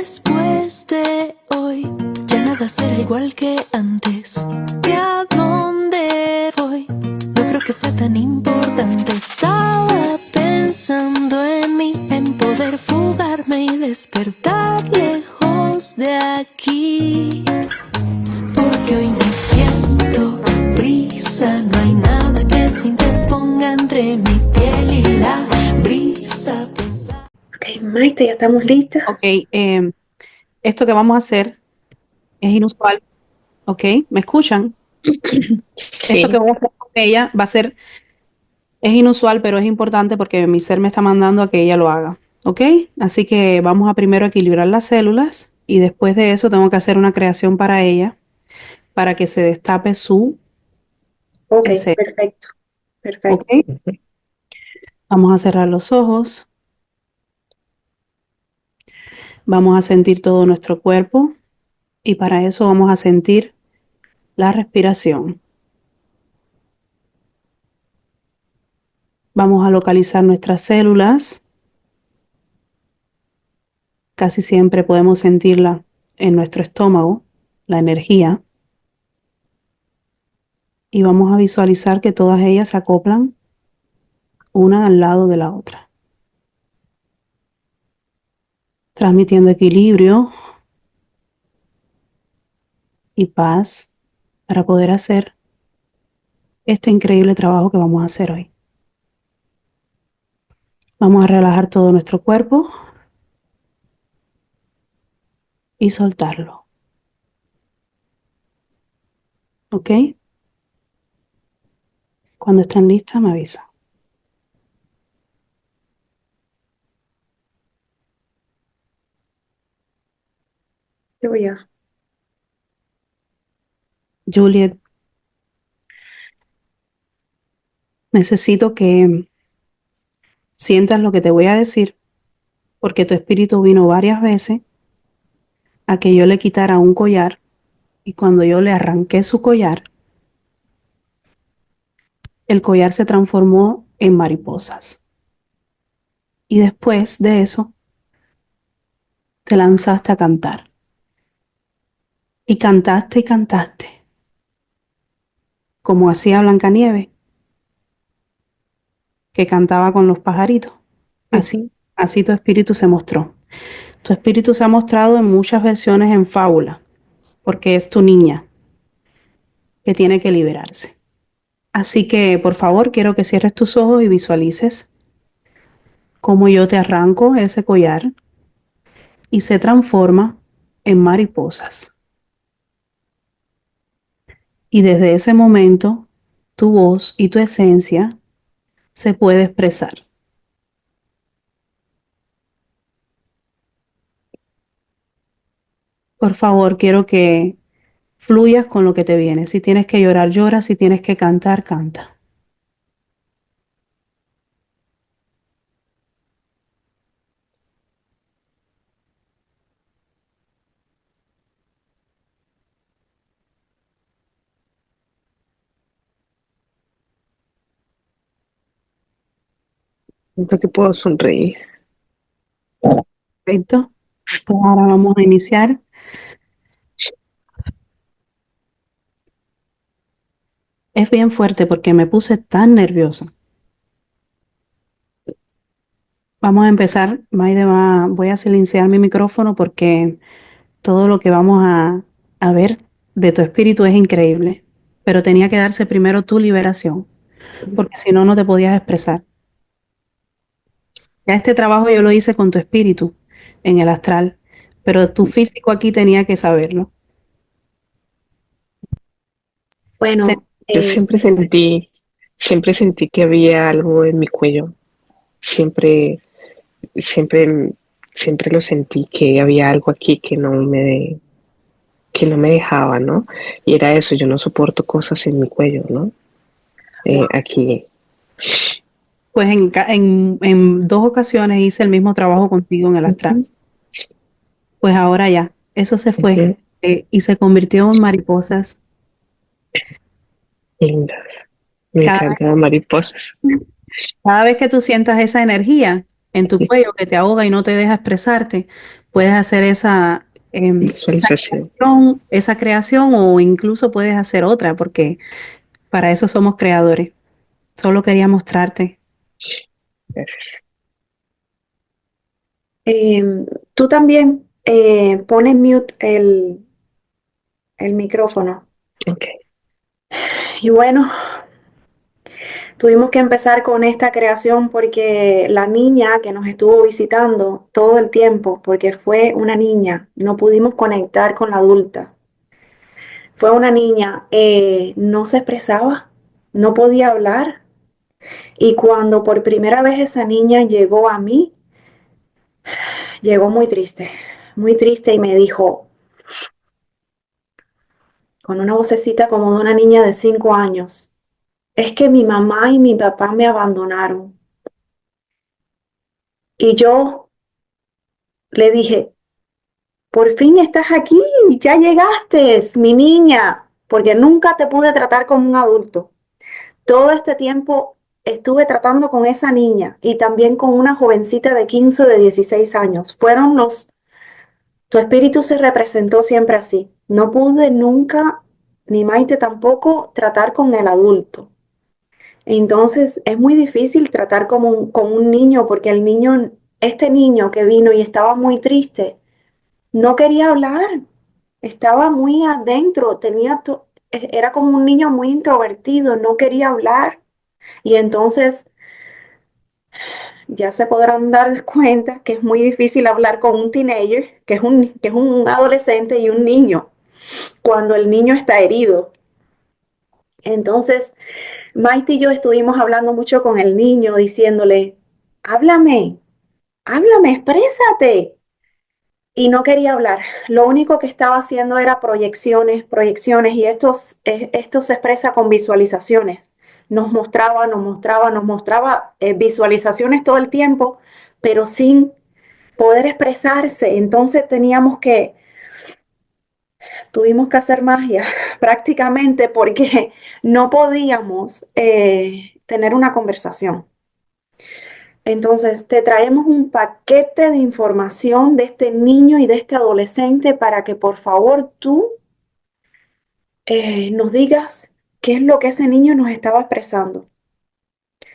Después de hoy, ya nada será igual que antes. ¿Y a dónde voy? No creo que sea tan importante. Estaba pensando en mí, en poder fugarme y despertar lejos de aquí. Porque hoy no siento brisa, no hay nada que se interponga entre mi piel y la brisa. Ok, Maite, ya estamos listas. Ok, esto que vamos a hacer es inusual, ¿ok? ¿Me escuchan? Esto que Sí. vamos a hacer con ella es inusual, pero es importante porque mi ser me está mandando a que ella lo haga, ¿ok? Así que vamos a primero equilibrar las células y después de eso tengo que hacer una creación para ella para que se destape su Ok, esencia, perfecto. ¿ok? Perfecto. Vamos a cerrar los ojos, vamos a sentir todo nuestro cuerpo y para eso vamos a sentir la respiración. Vamos a localizar nuestras células. Casi siempre podemos sentirla en nuestro estómago, la energía, y vamos a visualizar que todas ellas se acoplan una al lado de la otra, transmitiendo equilibrio y paz para poder hacer este increíble trabajo que vamos a hacer hoy. Vamos a relajar todo nuestro cuerpo y soltarlo. ¿Ok? Cuando estén listas, me avisan. Yo voy a. Juliet, necesito que sientas lo que te voy a decir, porque tu espíritu vino varias veces a que yo le quitara un collar y cuando yo le arranqué su collar, el collar se transformó en mariposas. Y después de eso, te lanzaste a cantar. Y cantaste, como hacía Blancanieves, que cantaba con los pajaritos. Así, Ujú. así tu espíritu se mostró. Tu espíritu se ha mostrado en muchas versiones en fábula, porque es tu niña que tiene que liberarse. Así que, por favor, quiero que cierres tus ojos y visualices cómo yo te arranco ese collar y se transforma en mariposas. Y desde ese momento, tu voz y tu esencia se puede expresar. Por favor, quiero que fluyas con lo que te viene. Si tienes que llorar, llora. Si tienes que cantar, canta. Siento que puedo sonreír. ¿Perfecto? Pues ahora vamos a iniciar. Es bien fuerte porque me puse tan nerviosa. Vamos a empezar. Voy a silenciar mi micrófono porque todo lo que vamos a ver de tu espíritu es increíble. Pero tenía que darse primero tu liberación, porque si no, no te podías expresar. Ya este trabajo yo lo hice con tu espíritu en el astral, pero tu físico aquí tenía que saberlo. Se- Bueno, yo siempre sentí que había algo en mi cuello. Siempre, siempre, siempre lo sentí que había algo aquí que no me dejaba, ¿no? Y era eso, yo no soporto cosas en mi cuello, ¿no? Aquí. Pues en dos ocasiones hice el mismo trabajo contigo en el astral. Ujú, Pues ahora ya, eso se fue ujú. y se convirtió en mariposas. Lindas. Me Cada, encantan las mariposas. cada vez que tú sientas esa energía, en tu cuello que te ahoga y no te deja expresarte, puedes hacer Visualización. esa creación o incluso puedes hacer otra, porque para eso somos creadores. Solo quería mostrarte. Tú también pones mute el micrófono. Ok. Y bueno, tuvimos que empezar con esta creación porque la niña que nos estuvo visitando todo el tiempo, porque fue una niña, no pudimos conectar con la adulta. Fue una niña, no se expresaba, no podía hablar. Y cuando por primera vez esa niña llegó a mí, llegó muy triste y me dijo, con una vocecita como de una niña de 5 años, es que mi mamá y mi papá me abandonaron. Y yo le dije, por fin estás aquí, ya llegaste, mi niña, porque nunca te pude tratar como un adulto. Todo este tiempo estuve tratando con esa niña y también con una jovencita de 15 o de 16 años. Tu espíritu se representó siempre así. No pude nunca, ni Maite tampoco, tratar con el adulto. Entonces es muy difícil tratar con un niño porque este niño que vino y estaba muy triste, no quería hablar, estaba muy adentro, era como un niño muy introvertido, no quería hablar. Y entonces ya se podrán dar cuenta que es muy difícil hablar con un teenager, que es un adolescente y un niño, cuando el niño está herido. Entonces, Maite y yo estuvimos hablando mucho con el niño, diciéndole, háblame, háblame, exprésate. Y no quería hablar. Lo único que estaba haciendo era proyecciones, proyecciones, y esto se expresa con visualizaciones. Nos mostraba visualizaciones todo el tiempo, pero sin poder expresarse. Entonces tuvimos que hacer magia prácticamente porque no podíamos tener una conversación. Entonces, te traemos un paquete de información de este niño y de este adolescente para que por favor tú nos digas qué es lo que ese niño nos estaba expresando.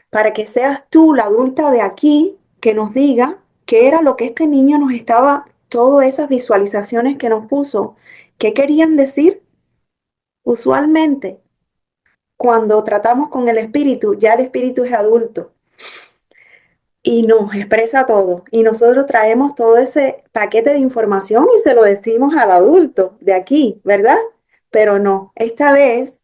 Para que seas tú, la adulta de aquí, que nos diga qué era lo que este niño nos estaba, todas esas visualizaciones que nos puso, qué querían decir. Usualmente, cuando tratamos con el espíritu, ya el espíritu es adulto y nos expresa todo. Y nosotros traemos todo ese paquete de información y se lo decimos al adulto de aquí, ¿verdad? Pero no, esta vez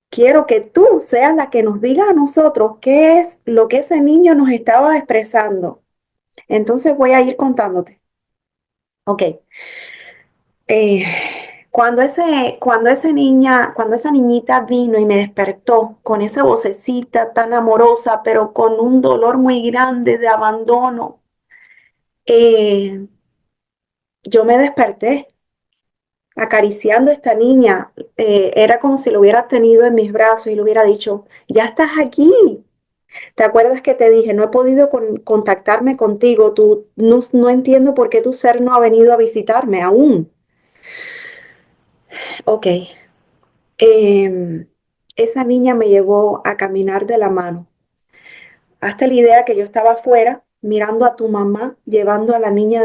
quiero que tú seas la que nos diga a nosotros qué es lo que ese niño nos estaba expresando. Entonces voy a ir contándote. Ok. Eh, cuando esa niñita vino y me despertó con esa vocecita tan amorosa, pero con un dolor muy grande de abandono, eh, yo me desperté acariciando a esta niña. Era como si lo hubiera tenido en mis brazos y le hubiera dicho, ya estás aquí. ¿Te acuerdas que te dije, no he podido contactarme contigo? Tú no entiendo por qué tu ser no ha venido a visitarme aún. Ok. Em, esa niña me llevó a caminar de la mano. Hazte la idea que yo estaba afuera mirando a tu mamá llevando a la niña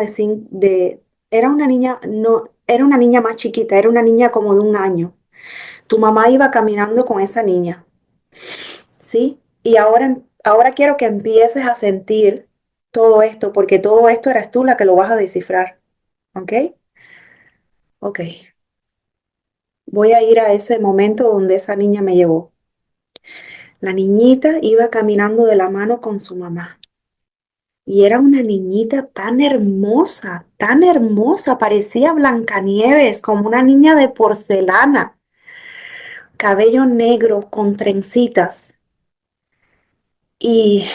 era una niña, no, era una niña más chiquita, era una niña como de 1 año. Tu mamá iba caminando con esa niña, ¿sí? Y ahora quiero que empieces a sentir todo esto, porque todo esto eres tú la que lo vas a descifrar, ¿ok? Ok. Voy a ir a ese momento donde esa niña me llevó. La niñita iba caminando de la mano con su mamá. Y era una niñita tan hermosa, parecía Blancanieves, como una niña de porcelana, cabello negro con trencitas. Y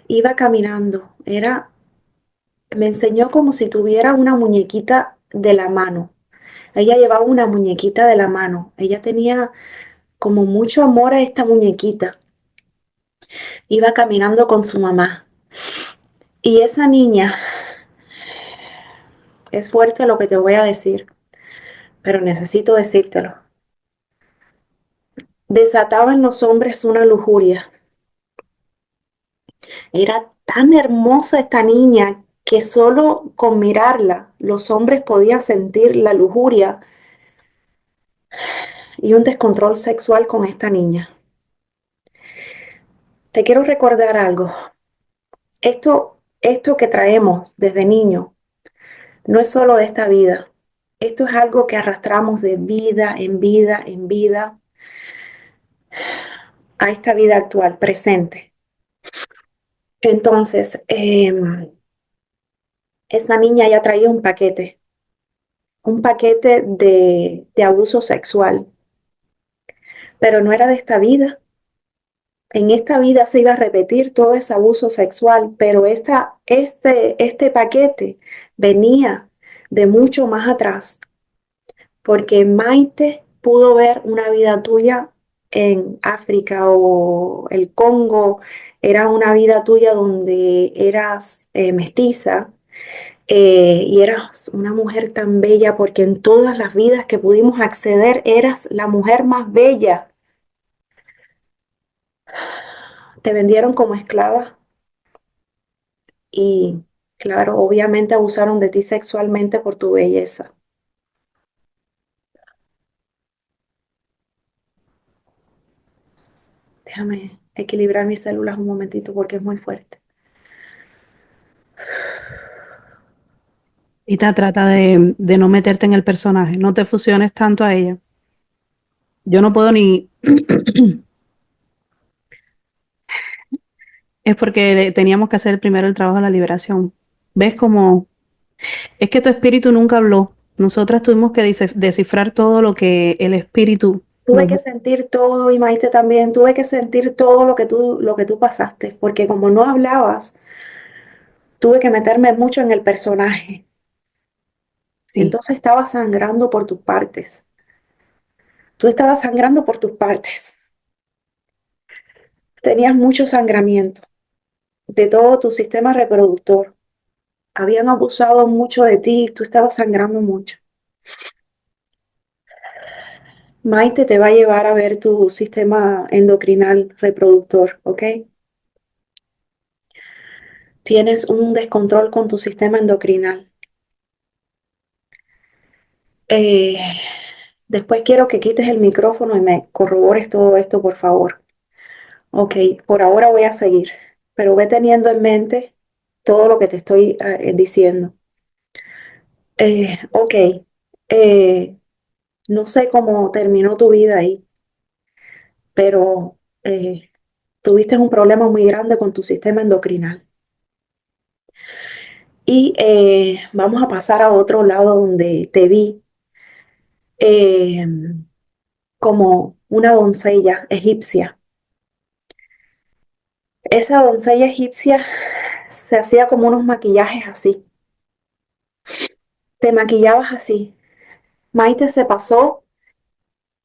iba caminando. Me enseñó como si tuviera una muñequita de la mano. Ella llevaba una muñequita de la mano. Ella tenía como mucho amor a esta muñequita. Iba caminando con su mamá. Y esa niña, es fuerte lo que te voy a decir, pero necesito decírtelo. Desataba en los hombres una lujuria. Era tan hermosa esta niña que solo con mirarla los hombres podían sentir la lujuria y un descontrol sexual con esta niña. Te quiero recordar algo. Esto que traemos desde niño no es solo de esta vida. Esto es algo que arrastramos de vida en vida en vida a esta vida actual, presente. Entonces, esa niña ya traía un paquete de abuso sexual, pero no era de esta vida. En esta vida se iba a repetir todo ese abuso sexual, pero este paquete venía de mucho más atrás, porque Maite pudo ver una vida tuya en África o el Congo, era una vida tuya donde eras mestiza, y eras una mujer tan bella porque en todas las vidas que pudimos acceder eras la mujer más bella. Te vendieron como esclava y, claro, obviamente abusaron de ti sexualmente por tu belleza. Déjame equilibrar mis células un momentito porque es muy fuerte. Y te trata de no meterte en el personaje, no te fusiones tanto a ella. Yo no puedo ni... Es porque teníamos que hacer primero el trabajo de la liberación. ¿Ves cómo? Es que tu espíritu nunca habló. Nosotras tuvimos que descifrar todo lo que el espíritu Tuve nos... que sentir todo y Maite también, tuve que sentir todo lo que tú pasaste, porque como no hablabas, tuve que meterme mucho en el personaje. Sí, Entonces estaba sangrando por tus partes. Tú estabas sangrando por tus partes. Tenías mucho sangramiento de todo tu sistema reproductor. Habían abusado mucho de ti, tú estabas sangrando mucho. Maite te va a llevar a ver tu sistema endocrinal reproductor, ¿ok? Tienes un descontrol con tu sistema endocrinal. Eh, Después quiero que quites el micrófono y me corrobores todo esto, por favor. Ok, por ahora voy a seguir, pero ve teniendo en mente todo lo que te estoy diciendo. Ok, eh, no sé cómo terminó tu vida ahí, pero tuviste un problema muy grande con tu sistema endocrinal. Y vamos a pasar a otro lado donde te vi eh, como una doncella egipcia. Esa doncella egipcia se hacía como unos maquillajes así. Te maquillabas así. Maite se pasó.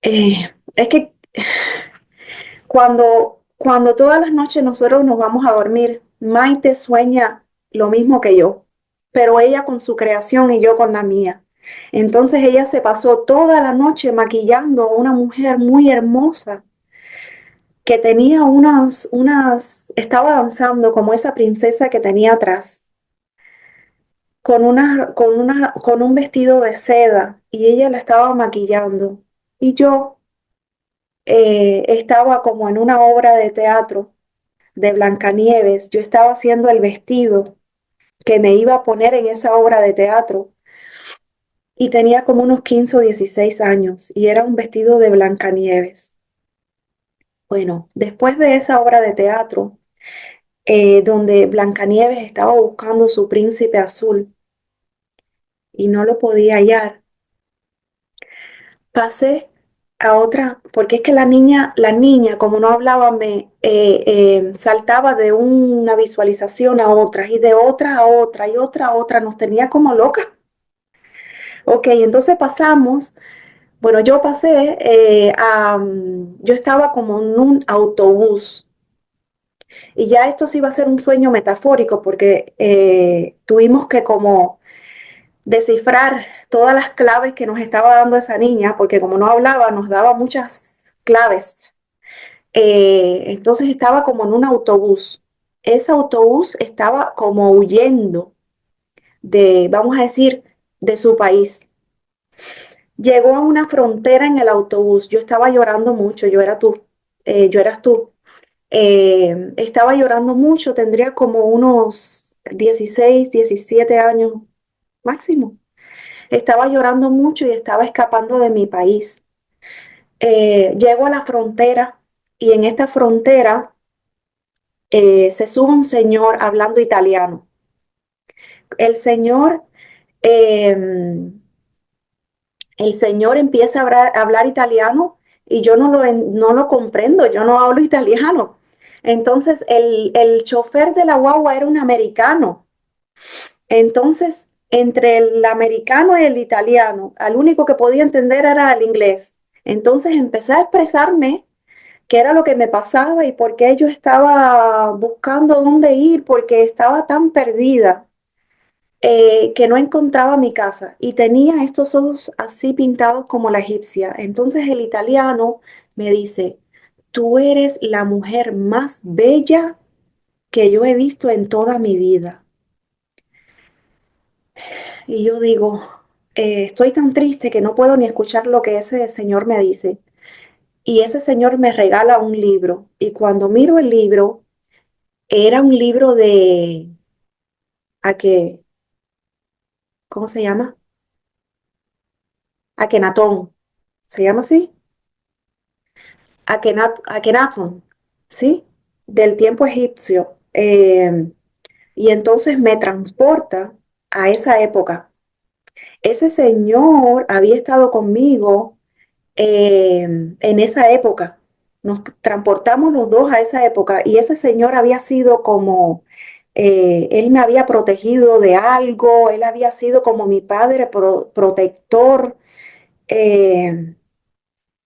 Es que cuando todas las noches nosotros nos vamos a dormir, Maite sueña lo mismo que yo, pero ella con su creación y yo con la mía. Entonces ella se pasó toda la noche maquillando a una mujer muy hermosa que tenía estaba danzando como esa princesa que tenía atrás, con un vestido de seda y ella la estaba maquillando. Y yo estaba como en una obra de teatro de Blancanieves, yo estaba haciendo el vestido que me iba a poner en esa obra de teatro y tenía como unos 15 o 16 años y era un vestido de Blancanieves. Bueno, después de esa obra de teatro, donde Blancanieves estaba buscando su príncipe azul y no lo podía hallar, pasé a otra, porque es que la niña, como no hablaba, me saltaba de una visualización a otra y de otra a otra y otra a otra, nos tenía como locas. Ok, entonces pasamos, bueno, yo pasé yo estaba como en un autobús Y ya esto sí va a ser un sueño metafórico porque tuvimos que como descifrar todas las claves que nos estaba dando esa niña, porque como no hablaba, nos daba muchas claves. Entonces estaba como en un autobús. Ese autobús estaba como huyendo de, vamos a decir, de su país. Llegó a una frontera en el autobús. Yo estaba llorando mucho, yo eras tú. Estaba llorando mucho, tendría como unos 16, 17 años máximo. Estaba llorando mucho y estaba escapando de mi país. Llego a la frontera y en esta frontera se sube un señor hablando italiano. El señor, eh, el señor empieza a hablar italiano y yo no lo comprendo, yo no hablo italiano. Entonces el chofer de la guagua era un americano. Entonces, entre el americano y el italiano, al único que podía entender era el inglés. Entonces empecé a expresarme qué era lo que me pasaba y por qué yo estaba buscando dónde ir, porque estaba tan perdida que no encontraba mi casa y tenía estos ojos así pintados como la egipcia. Entonces el italiano me dice, tú eres la mujer más bella que yo he visto en toda mi vida. Y yo digo, estoy tan triste que no puedo ni escuchar lo que ese señor me dice. Y ese señor me regala un libro. Y cuando miro el libro, era un libro de, ¿a qué? ¿Cómo se llama? Akenatón. ¿Se llama así? Akenatón, ¿sí? Del tiempo egipcio. Y entonces me transporta a esa época. Ese señor había estado conmigo en esa época. Nos transportamos los dos a esa época y ese señor había sido como, él me había protegido de algo, él había sido como mi padre protector, eh,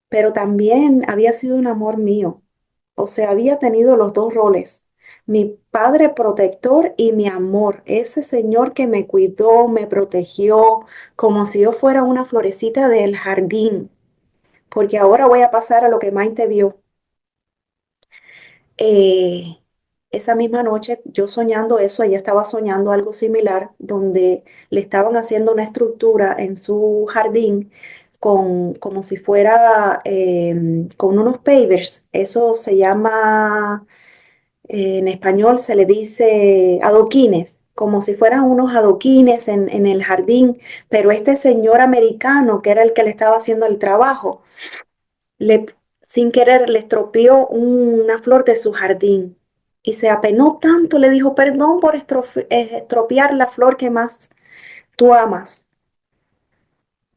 pero también había sido un amor mío. O sea, había tenido los dos roles, mi padre protector y mi amor, ese señor que me cuidó, me protegió, como si yo fuera una florecita del jardín, porque ahora voy a pasar a lo que Maite vio. Eh, esa misma noche, yo soñando eso, ella estaba soñando algo similar, donde le estaban haciendo una estructura en su jardín con, como si fuera con unos pavers. Eso se llama, en español se le dice adoquines, como si fueran unos adoquines en el jardín, pero este señor americano, que era el que le estaba haciendo el trabajo, le, sin querer le estropeó una flor de su jardín y se apenó tanto, le dijo, perdón por estropear la flor que más tú amas.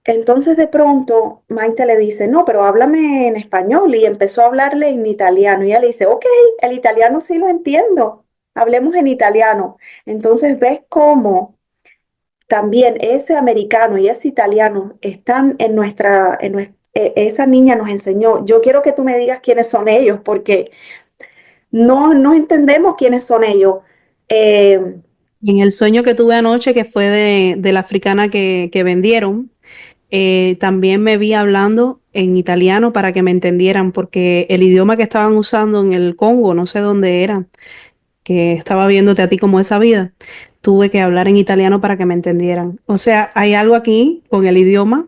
Entonces de pronto Maite le dice, no, pero háblame en español y empezó a hablarle en italiano y ella le dice, ok, el italiano sí lo entiendo, hablemos en italiano. Entonces ves cómo también ese americano y ese italiano están en esa niña nos enseñó, yo quiero que tú me digas quiénes son ellos, porque no entendemos quiénes son ellos. Eh, Y en el sueño que tuve anoche, que fue de la africana que vendieron, también me vi hablando en italiano para que me entendieran, porque el idioma que estaban usando en el Congo, no sé dónde era, que estaba viéndote a ti como esa vida, tuve que hablar en italiano para que me entendieran. O sea, hay algo aquí con el idioma.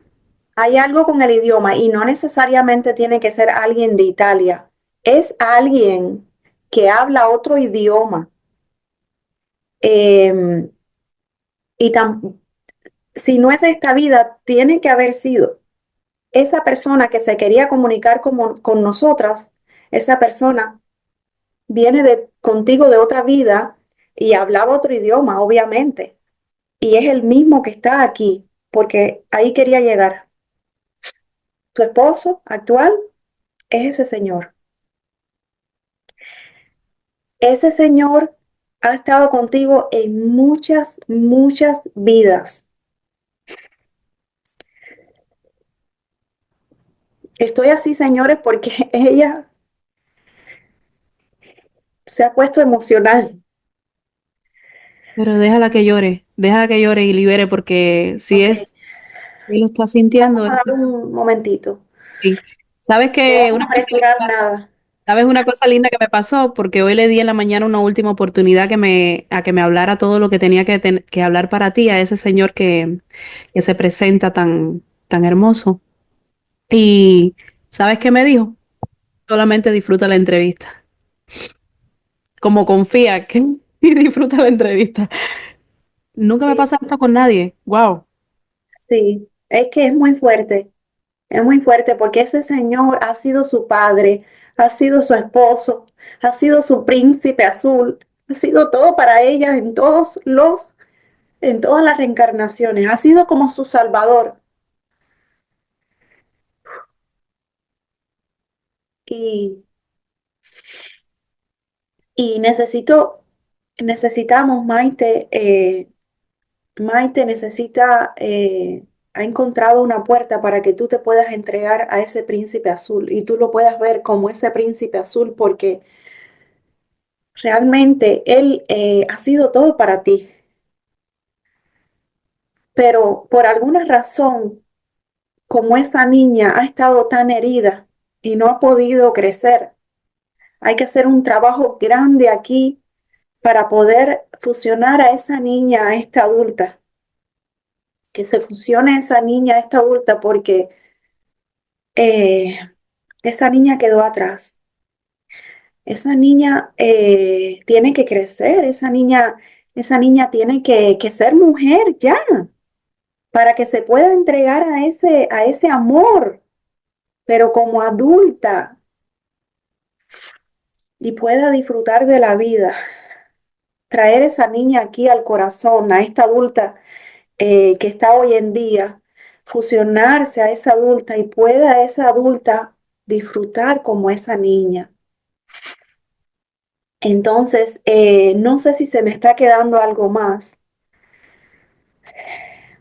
hay algo con el idioma y no necesariamente tiene que ser alguien de Italia, es alguien que habla otro idioma. Eh, y si no es de esta vida, tiene que haber sido esa persona que se quería comunicar con nosotras, esa persona viene contigo de otra vida y hablaba otro idioma, obviamente. Y es el mismo que está aquí, porque ahí quería llegar. Tu esposo actual es ese señor. Ese señor ha estado contigo en muchas, muchas vidas. Estoy así, señores, porque ella se ha puesto emocional. Pero déjala que llore y libere, porque si Ok, es, él lo está vamos sintiendo, a dar un momentito. sí. ¿Sabes No que vamos a apresurar nada. sabes una cosa linda que me pasó? Porque hoy le di en la mañana una última oportunidad a que me hablara todo lo que tenía que hablar para ti, a ese señor que se presenta tan hermoso. Y ¿sabes qué me dijo? Solamente disfruta la entrevista. Como confía que y disfruta la entrevista. Nunca me Sí, pasa esto con nadie. Wow. sí, es que es muy fuerte porque ese señor ha sido su padre, ha sido su esposo, ha sido su príncipe azul, ha sido todo para ella en todas las reencarnaciones, ha sido como su salvador. Y, y necesitamos, Maite, Maite necesita, ha encontrado una puerta para que tú te puedas entregar a ese príncipe azul y tú lo puedas ver como ese príncipe azul porque realmente él ha sido todo para ti. Pero por alguna razón, como esa niña ha estado tan herida y no ha podido crecer, hay que hacer un trabajo grande aquí para poder fusionar a esa niña a esta adulta, que se fusione esa niña a esta adulta porque eh, esa niña quedó atrás. Esa niña tiene que crecer, esa niña tiene que ser mujer ya, para que se pueda entregar a ese amor, pero como adulta y pueda disfrutar de la vida. Traer esa niña aquí al corazón, a esta adulta que está hoy en día, fusionarse a esa adulta y pueda esa adulta disfrutar como esa niña. Entonces, no sé si se me está quedando algo más.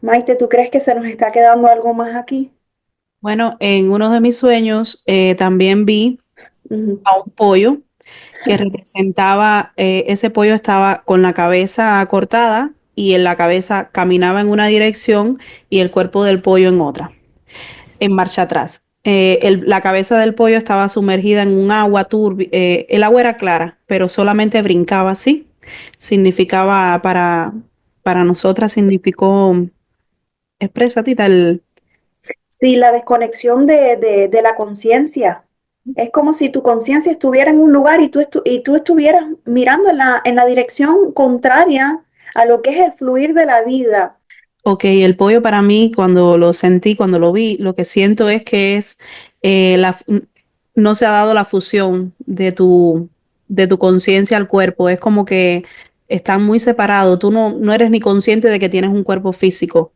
Maite, ¿tú crees que se nos está quedando algo más aquí? Bueno, en uno de mis sueños también vi Ujú. a un pollo que representaba, ese pollo estaba con la cabeza cortada y en la cabeza caminaba en una dirección y el cuerpo del pollo en otra, en marcha atrás. La cabeza del pollo estaba sumergida en un agua turbia, el agua era clara, pero solamente brincaba así. Significaba para nosotras, significó, expresa Tita, Sí, la desconexión de la conciencia. Es como si tu conciencia estuviera en un lugar y tú estuvieras mirando en la dirección contraria a lo que es el fluir de la vida. ok, el pollo para mí, cuando lo sentí, cuando lo vi, lo que siento es que es no se ha dado la fusión de tu conciencia al cuerpo. Es como que están muy separados. Tú no eres ni consciente de que tienes un cuerpo físico.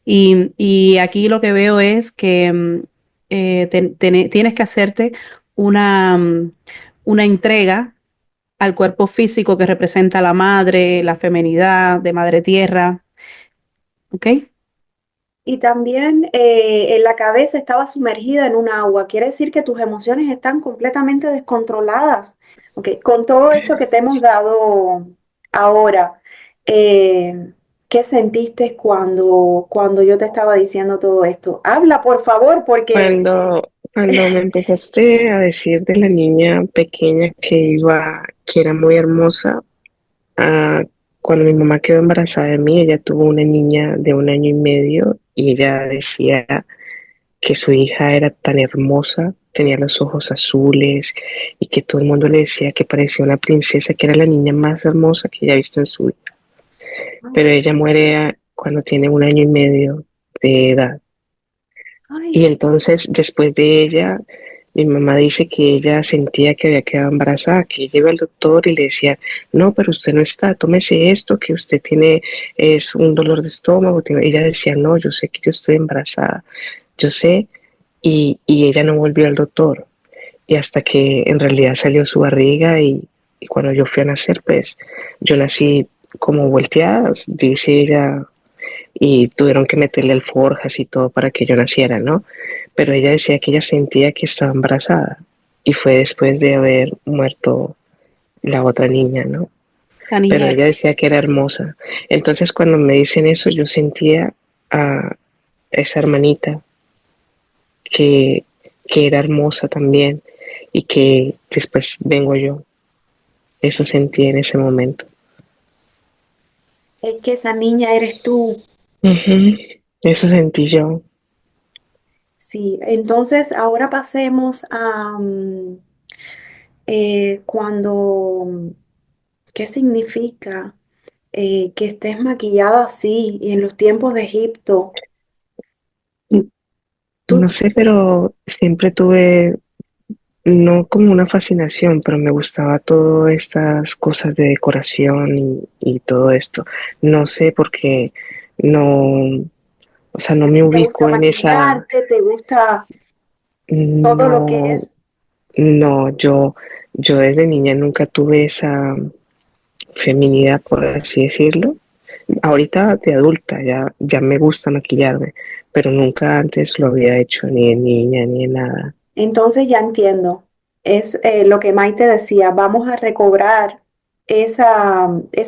Y aquí lo que veo es que tienes que hacerte una, una entrega al cuerpo físico que representa a la madre, la femenidad de madre tierra. ¿Ok? Y también en la cabeza estaba sumergida en un agua. Quiere decir que tus emociones están completamente descontroladas. Ok, con todo esto que te hemos dado ahora, ¿qué sentiste cuando yo te estaba diciendo todo esto? Habla, por favor, porque Cuando me empezaste a decir de la niña pequeña que era muy hermosa, ah, cuando mi mamá quedó embarazada de mí, ella tuvo una niña de 1 año y medio y ella decía que su hija era tan hermosa, tenía los ojos azules y que todo el mundo le decía que parecía una princesa, que era la niña más hermosa que ella ha visto en su vida. Pero ella muere cuando tiene 1 año y medio de edad. Y ay, entonces, después de ella, mi mamá dice que ella sentía que había quedado embarazada, que ella iba al doctor y le decía, no, pero usted no está, tómese esto, que usted tiene, es un dolor de estómago. Ella decía, no, yo sé que yo estoy embarazada, yo sé, y ella no volvió al doctor. Y hasta que en realidad salió su barriga y cuando yo fui a nacer, pues yo nací como volteada, dice ella, y tuvieron que meterle alforjas y todo para que yo naciera, ¿no? Pero ella decía que ella sentía que estaba embarazada y fue después de haber muerto la otra niña, ¿no? La Pero niña. ella decía que era hermosa. Entonces cuando me dicen eso, yo sentía a esa hermanita que, que era hermosa también y que después vengo yo. Eso sentí en ese momento. Es que esa niña eres tú. Ujú. Eso sentí yo. Sí, entonces ahora pasemos a cuando, ¿qué significa que estés maquillada así y en los tiempos de Egipto? No Tú, sé, pero siempre tuve, no como una fascinación, pero me gustaba todas estas cosas de decoración y todo esto. No sé por qué no, o sea, no me te gusta ubico en esa, maquillarte, te gusta todo lo que no, es. no, yo desde niña nunca tuve esa feminidad, por así decirlo. Ahorita de adulta ya me gusta maquillarme, pero nunca antes lo había hecho ni de niña ni de nada. Entonces ya entiendo. Es lo que Maite decía, vamos a recobrar ese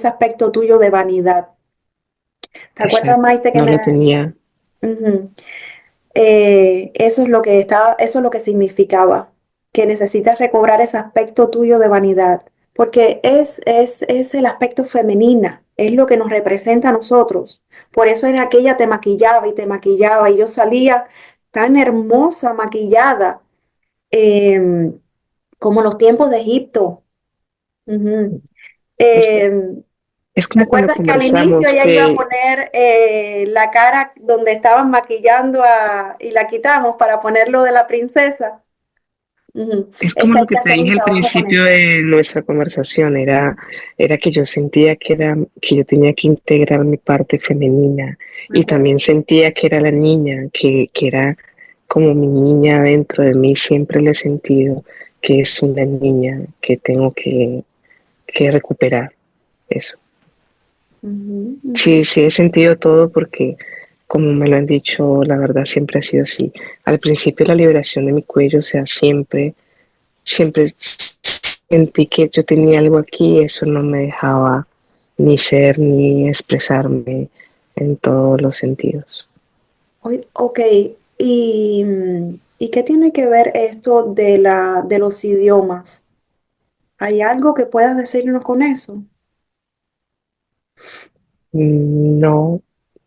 aspecto tuyo de vanidad. ¿Te acuerdas, Exacto, Maite, que no me... lo tenía. Ujú. Eso es lo que estaba, eso es lo que significaba, que necesitas recobrar ese aspecto tuyo de vanidad, porque es el aspecto femenina, es lo que nos representa a nosotros. Por eso era que ella te maquillaba, y yo salía tan hermosa, maquillada, em, como los tiempos de Egipto. Ujú. Usted, Em, es ¿Te como cuando acuerdas que al inicio conversamos ella iba a que poner la cara donde estaban maquillando y la quitamos para ponerlo de la princesa? Ujú. es Es como que hay lo que que te hacer un dije al trabajo con principio eso. de nuestra conversación, era que yo sentía que yo tenía que integrar mi parte femenina y Ajá. también sentía que era la niña, que era como mi niña dentro de mí, siempre le he sentido que es una niña que tengo que recuperar eso. Ujú, ujú. Sí, sí he sentido todo porque, como me lo han dicho, la verdad siempre ha sido así. Al principio la liberación de mi cuello, o sea, siempre sentí que yo tenía algo aquí y eso no me dejaba ni ser ni expresarme en todos los sentidos. Ok, ¿y qué tiene que ver esto de los idiomas? ¿Hay algo que puedas decirnos con eso? No,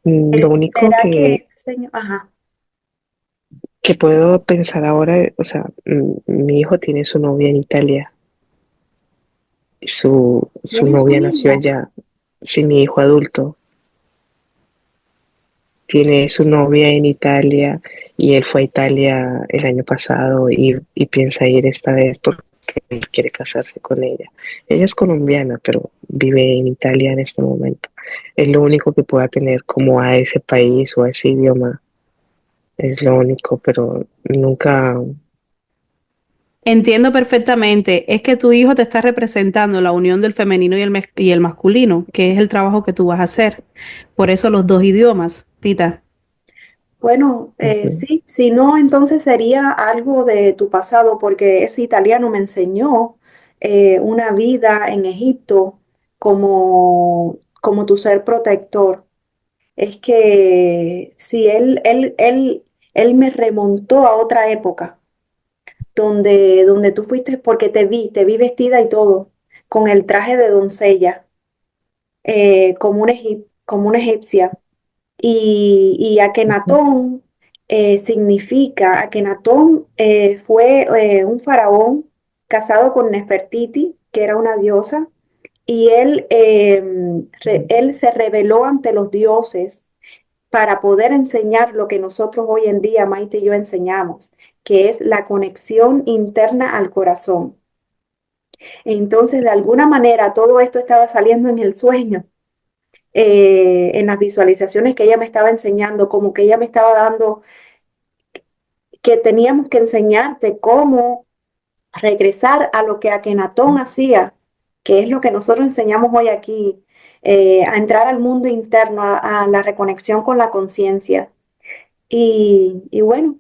lo único ¿Será que este señor, ajá, que puedo pensar ahora, o sea, mi hijo tiene su novia en Italia y su tienes novia un nació hijo? allá, sí, mi hijo adulto tiene su novia en Italia y él fue a Italia el año pasado y piensa ir esta vez porque él quiere casarse con ella. Ella es colombiana, pero vive en Italia en este momento. Es lo único que pueda tener como a ese país o a ese idioma. Es lo único, pero nunca. Entiendo perfectamente. Es que tu hijo te está representando la unión del femenino y el masculino, que es el trabajo que tú vas a hacer. Por eso los dos idiomas, Tita. Bueno, Ujú. sí, si no, entonces sería algo de tu pasado, porque ese italiano me enseñó una vida en Egipto como tu ser protector. Es que si él me remontó a otra época, donde tú fuiste, porque te vi vestida y todo, con el traje de doncella, como una egipcia. Y Akenatón significa, Akenatón fue un faraón casado con Nefertiti, que era una diosa, y él se rebeló ante los dioses para poder enseñar lo que nosotros hoy en día, Maite y yo, enseñamos, que es la conexión interna al corazón. Entonces, de alguna manera, todo esto estaba saliendo en el sueño, en las visualizaciones que ella me estaba enseñando, como que ella me estaba dando que teníamos que enseñarte cómo regresar a lo que Akenatón hacía, que es lo que nosotros enseñamos hoy aquí, a entrar al mundo interno, a la reconexión con la conciencia. Y bueno,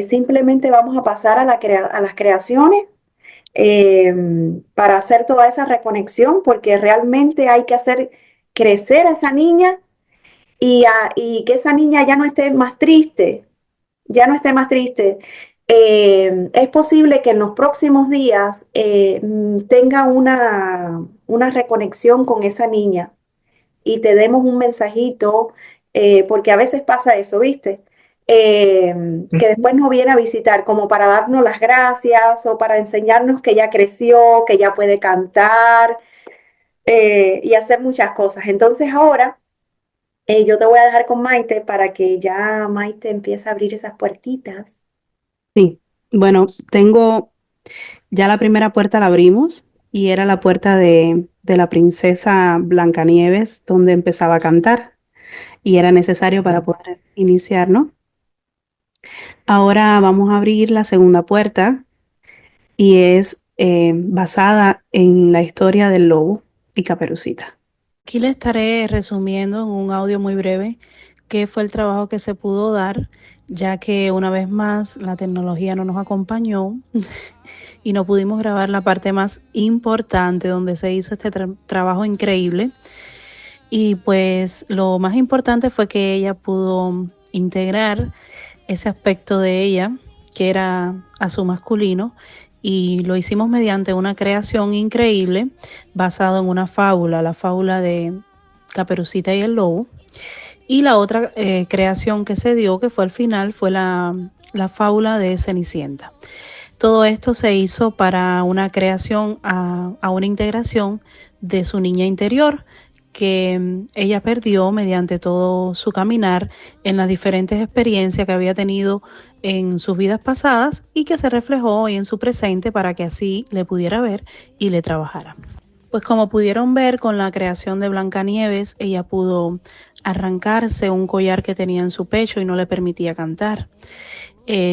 simplemente vamos a pasar a las creaciones. para hacer toda esa reconexión, porque realmente hay que hacer crecer a esa niña y que esa niña ya no esté más triste, ya no esté más triste. Es posible que en los próximos días tenga una reconexión con esa niña y te demos un mensajito, porque a veces pasa eso, ¿viste? Que después nos viene a visitar como para darnos las gracias o para enseñarnos que ya creció, que ya puede cantar y hacer muchas cosas. Entonces ahora yo te voy a dejar con Maite para que ya Maite empiece a abrir esas puertitas. Sí, bueno, tengo ya la primera puerta la abrimos y era la puerta de la princesa Blancanieves donde empezaba a cantar y era necesario para poder iniciar, ¿no? Ahora vamos a abrir la segunda puerta y es basada en la historia del lobo y Caperucita. Aquí le estaré resumiendo en un audio muy breve qué fue el trabajo que se pudo dar, ya que una vez más la tecnología no nos acompañó y no pudimos grabar la parte más importante donde se hizo este trabajo increíble. Y pues lo más importante fue que ella pudo integrar ese aspecto de ella, que era a su masculino, y lo hicimos mediante una creación increíble basado en una fábula, la fábula de Caperucita y el Lobo. Y la otra creación que se dio, que fue al final, fue la fábula de Cenicienta. Todo esto se hizo para una creación, a una integración de su niña interior, que ella perdió mediante todo su caminar en las diferentes experiencias que había tenido en sus vidas pasadas y que se reflejó hoy en su presente para que así le pudiera ver y le trabajara. Pues como pudieron ver con la creación de Blancanieves, ella pudo arrancarse un collar que tenía en su pecho y no le permitía cantar.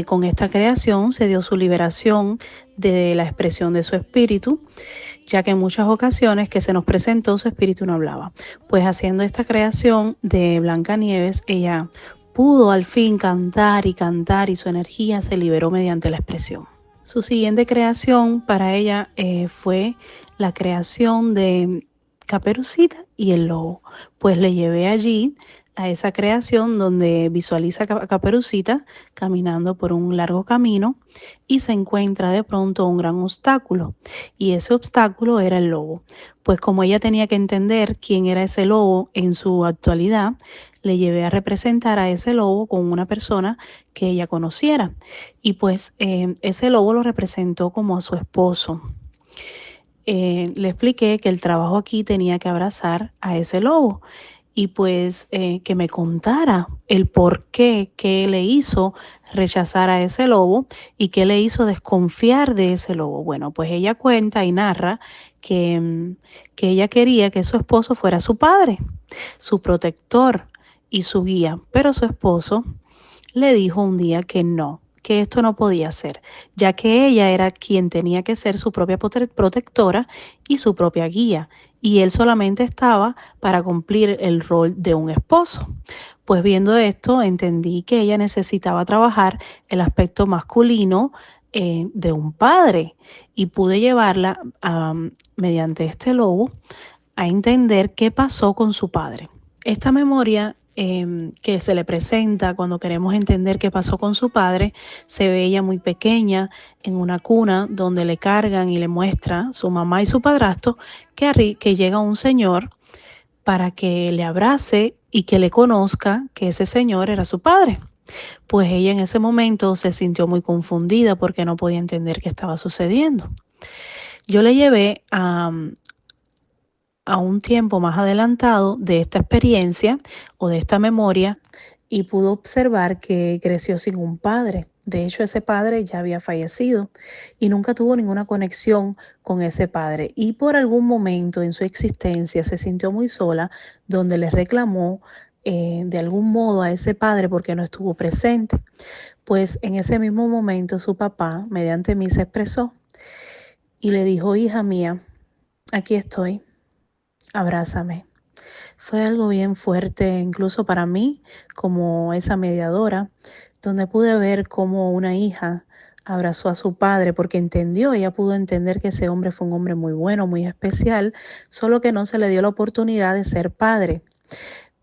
Con esta creación se dio su liberación de la expresión de su espíritu, ya que en muchas ocasiones que se nos presentó su espíritu no hablaba. Pues haciendo esta creación de Blancanieves, ella pudo al fin cantar y su energía se liberó mediante la expresión. Su siguiente creación para ella fue la creación de Caperucita y el Lobo, pues le llevé allí a esa creación donde visualiza a Caperucita caminando por un largo camino y se encuentra de pronto un gran obstáculo, y ese obstáculo era el lobo. Pues como ella tenía que entender quién era ese lobo en su actualidad, le llevé a representar a ese lobo con una persona que ella conociera, y pues ese lobo lo representó como a su esposo. Le expliqué que el trabajo aquí tenía que abrazar a ese lobo y pues que me contara el por qué, qué le hizo rechazar a ese lobo y qué le hizo desconfiar de ese lobo. Bueno, pues ella cuenta y narra que ella quería que su esposo fuera su padre, su protector y su guía, pero su esposo le dijo un día que no, que esto no podía ser, ya que ella era quien tenía que ser su propia protectora y su propia guía, y él solamente estaba para cumplir el rol de un esposo. Pues viendo esto, entendí que ella necesitaba trabajar el aspecto masculino de un padre, y pude llevarla mediante este lobo a entender qué pasó con su padre. Esta memoria que se le presenta cuando queremos entender qué pasó con su padre, se ve ella muy pequeña en una cuna donde le cargan y le muestra su mamá y su padrastro que llega un señor para que le abrace y que le conozca que ese señor era su padre. Pues ella en ese momento se sintió muy confundida porque no podía entender qué estaba sucediendo. Yo le llevé a un tiempo más adelantado de esta experiencia o de esta memoria y pudo observar que creció sin un padre. De hecho, ese padre ya había fallecido y nunca tuvo ninguna conexión con ese padre. Y por algún momento en su existencia se sintió muy sola, donde le reclamó de algún modo a ese padre porque no estuvo presente. Pues en ese mismo momento su papá, mediante mí, se expresó y le dijo: hija mía, aquí estoy. Abrázame. Fue algo bien fuerte, incluso para mí, como esa mediadora, donde pude ver cómo una hija abrazó a su padre porque entendió, ella pudo entender que ese hombre fue un hombre muy bueno, muy especial, solo que no se le dio la oportunidad de ser padre.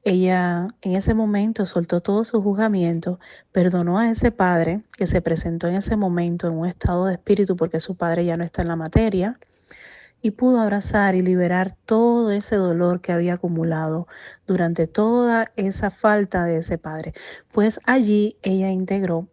Ella en ese momento soltó todo su juzgamiento, perdonó a ese padre que se presentó en ese momento en un estado de espíritu porque su padre ya no está en la materia y pudo abrazar y liberar todo ese dolor que había acumulado durante toda esa falta de ese padre. Pues allí ella integró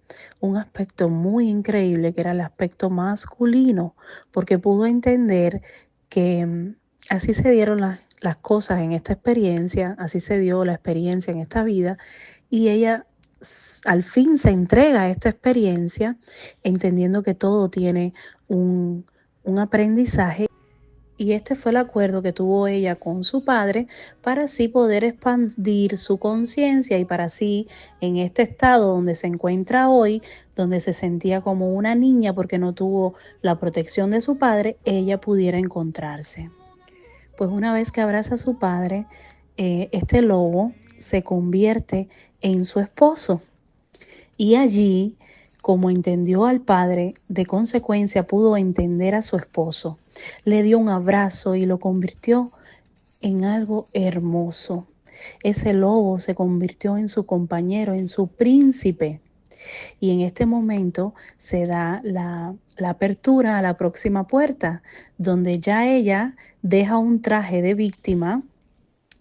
un aspecto muy increíble que era el aspecto masculino, porque pudo entender que así se dieron las cosas en esta experiencia, así se dio la experiencia en esta vida y ella al fin se entrega a esta experiencia entendiendo que todo tiene un aprendizaje y este fue el acuerdo que tuvo ella con su padre para así poder expandir su conciencia y para así en este estado donde se encuentra hoy, donde se sentía como una niña porque no tuvo la protección de su padre, ella pudiera encontrarse. Pues una vez que abraza a su padre, este lobo se convierte en su esposo. Y allí, como entendió al padre, de consecuencia pudo entender a su esposo. Le dio un abrazo y lo convirtió en algo hermoso. Ese lobo se convirtió en su compañero, en su príncipe. Y en este momento se da la apertura a la próxima puerta, donde ya ella deja un traje de víctima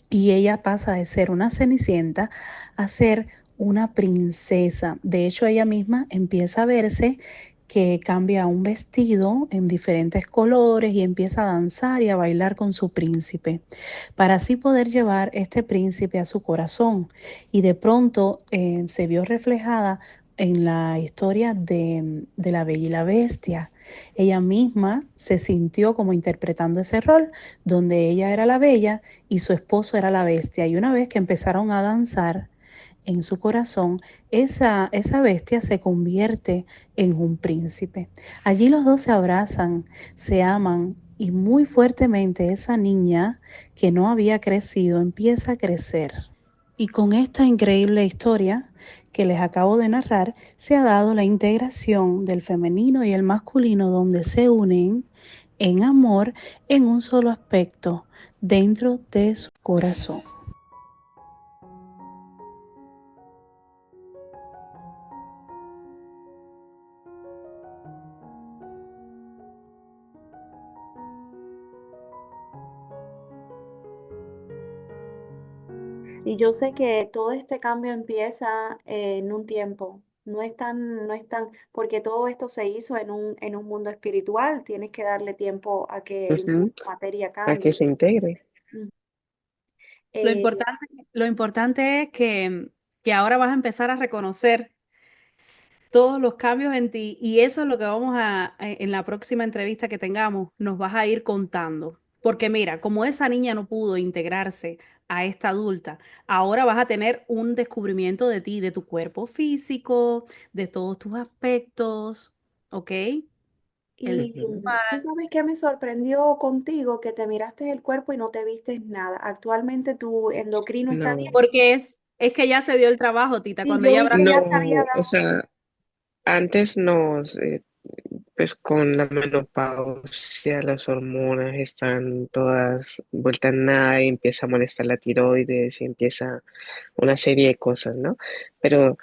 y ella pasa de ser una cenicienta a ser una princesa. De hecho, ella misma empieza a verse que cambia un vestido en diferentes colores y empieza a danzar y a bailar con su príncipe, para así poder llevar este príncipe a su corazón. Y de pronto se vio reflejada en la historia de la Bella y la Bestia. Ella misma se sintió como interpretando ese rol, donde ella era la bella y su esposo era la bestia. Y una vez que empezaron a danzar en su corazón, esa bestia se convierte en un príncipe. Allí los dos se abrazan, se aman y muy fuertemente esa niña que no había crecido empieza a crecer. Y con esta increíble historia que les acabo de narrar, se ha dado la integración del femenino y el masculino donde se unen en amor en un solo aspecto dentro de su corazón. Y yo sé que todo este cambio empieza en un tiempo. No es tan, porque todo esto se hizo en un mundo espiritual. Tienes que darle tiempo a que el mundo Ujú, materia a que cambie. se integre. Mm. Lo Eh, importante, lo importante es que ahora vas a empezar a reconocer todos los cambios en ti y eso es lo que vamos en la próxima entrevista que tengamos, nos vas a ir contando. Porque mira, como esa niña no pudo integrarse a esta adulta, ahora vas a tener un descubrimiento de ti, de tu cuerpo físico, de todos tus aspectos, ¿ok? El y Ujú. tú sabes que me sorprendió contigo que te miraste el cuerpo y no te viste nada. Actualmente tu endocrino está No, bien. porque es que ya se dio el trabajo, Tita, Sí, cuando yo ella vi que abraza. ya se había no, o dado. sea, antes nos, pues con la menopausia, las hormonas están todas vueltas en nada y empieza a molestar la tiroides y empieza una serie de cosas, ¿no? Pero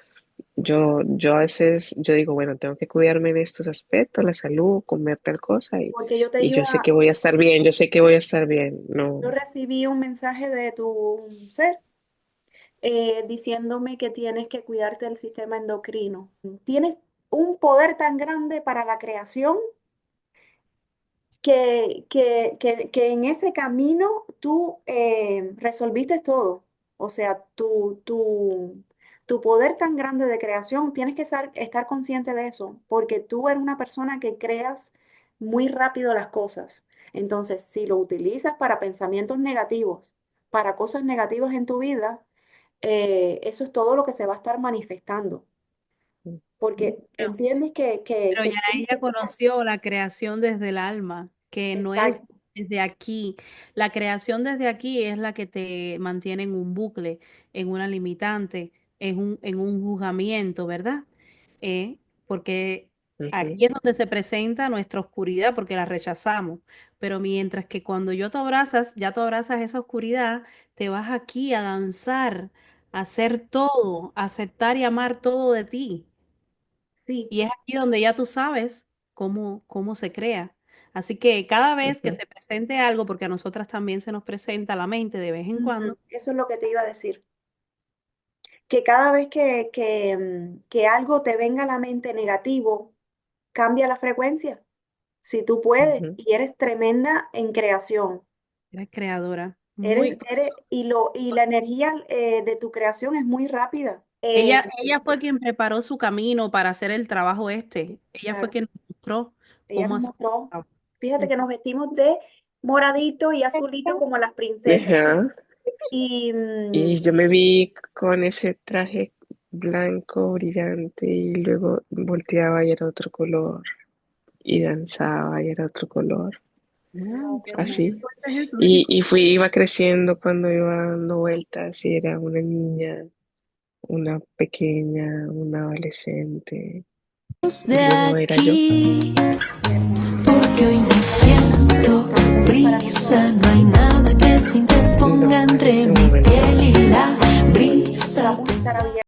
yo a veces, yo digo, bueno, tengo que cuidarme en estos aspectos, la salud, comer tal cosa Porque yo te y yo sé iba, que voy a estar bien, yo sé que voy a estar bien, yo no, recibí un mensaje de tu ser diciéndome que tienes que cuidarte del sistema endocrino. Tienes un poder tan grande para la creación que en ese camino tú resolviste todo. O sea, tu poder tan grande de creación, tienes que estar consciente de eso, porque tú eres una persona que creas muy rápido las cosas. Entonces, si lo utilizas para pensamientos negativos, para cosas negativas en tu vida, eso es todo lo que se va a estar manifestando, porque entiendes Pero que ya tienes que ella cuidar. conoció la creación desde el alma, que no es Exacto. desde aquí. La creación desde aquí es la que te mantiene en un bucle, en una limitante, en un juzgamiento, ¿verdad? Porque Aquí es donde se presenta nuestra oscuridad porque la rechazamos. Pero mientras que cuando yo te abrazas, ya tú abrazas esa oscuridad, te vas aquí a danzar, a hacer todo, a aceptar y amar todo de ti. Sí. Y es aquí donde ya tú sabes cómo se crea. Así que cada vez que Ujú, se presente algo, porque a nosotras también se nos presenta a la mente de vez en cuando, Eso es lo que te iba a decir. Que cada vez que algo te venga a la mente negativo, cambia la frecuencia. Si tú puedes ujú. y eres tremenda en creación, eres creadora, eres, muy por eres, eso. y la energía de tu creación es muy rápida. Ella fue quien preparó su camino para hacer el trabajo este. Ella fue Claro, quien nos mostró ella cómo nos hacer el mostró. trabajo. Fíjate Mm. que nos vestimos de moradito y azulito como las princesas. Ajá. Y Y yo me vi con ese traje blanco brillante y luego volteaba y era otro color y danzaba y era otro color, Wow, qué así. bonito. Ese es Jesucristo. Iba creciendo cuando iba dando vueltas y era una niña, una pequeña, una adolescente De y luego era yo. aquí, qué hermoso. porque hoy no siento Saludos para brisa, nosotros. no hay nada que se No, interponga en entre ese mi momento piel y no. la brisa. Vamos a estar abiertos.